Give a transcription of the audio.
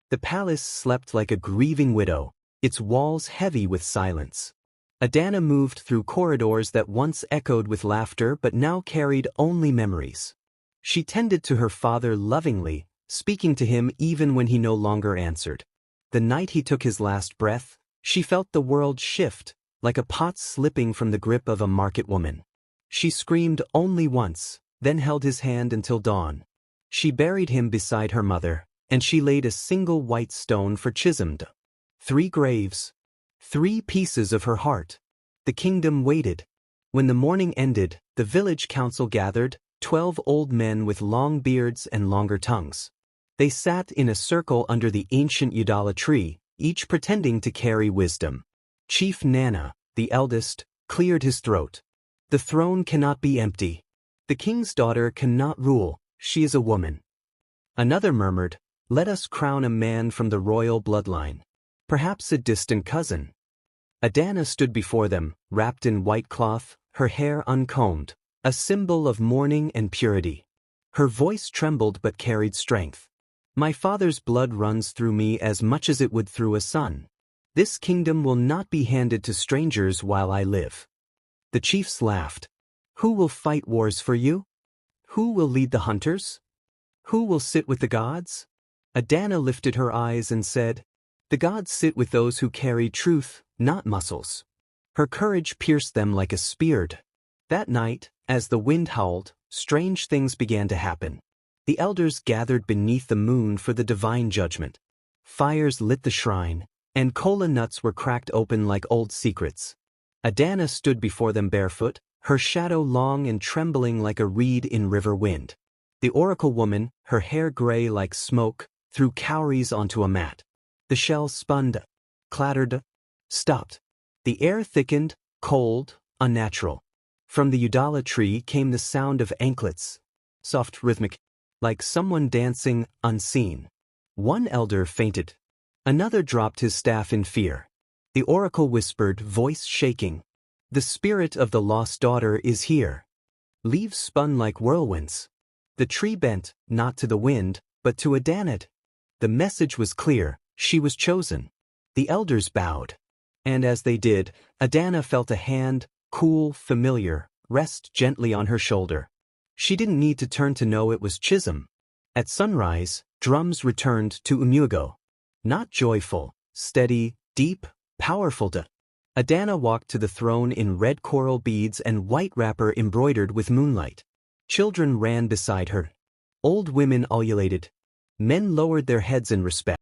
The palace slept like a grieving widow, its walls heavy with silence. Adana moved through corridors that once echoed with laughter but now carried only memories. She tended to her father lovingly, speaking to him even when he no longer answered. The night he took his last breath, she felt the world shift, like a pot slipping from the grip of a market woman. She screamed only once, then held his hand until dawn. She buried him beside her mother, and she laid a single white stone for Chizmd. 3 graves. 3 pieces of her heart. The kingdom waited. When the morning ended, the village council gathered, 12 old men with long beards and longer tongues. They sat in a circle under the ancient Udala tree, each pretending to carry wisdom. Chief Nana, the eldest, cleared his throat. The throne cannot be empty. The king's daughter cannot rule, she is a woman. Another murmured, let us crown a man from the royal bloodline. Perhaps a distant cousin. Adana stood before them, wrapped in white cloth, her hair uncombed, a symbol of mourning and purity. Her voice trembled but carried strength. My father's blood runs through me as much as it would through a son. This kingdom will not be handed to strangers while I live. The chiefs laughed. Who will fight wars for you? Who will lead the hunters? Who will sit with the gods? Adana lifted her eyes and said, the gods sit with those who carry truth, not muscles. Her courage pierced them like a spear. That night, as the wind howled, strange things began to happen. The elders gathered beneath the moon for the divine judgment. Fires lit the shrine, and kola nuts were cracked open like old secrets. Adana stood before them barefoot, her shadow long and trembling like a reed in river wind. The oracle woman, her hair gray like smoke, threw cowries onto a mat. The shells spun, clattered, stopped. The air thickened, cold, unnatural. From the Udala tree came the sound of anklets, soft rhythmic, like someone dancing unseen. One elder fainted. Another dropped his staff in fear. The oracle whispered, voice shaking, the spirit of the lost daughter is here. Leaves spun like whirlwinds. The tree bent, not to the wind, but to Adana. The message was clear, she was chosen. The elders bowed. And as they did, Adana felt a hand, cool, familiar, rest gently on her shoulder. She didn't need to turn to know it was Chizm. At sunrise, drums returned to Umugo. Not joyful, steady, deep, powerful. Adana walked to the throne in red coral beads and white wrapper embroidered with moonlight. Children ran beside her. Old women ululated. Men lowered their heads in respect.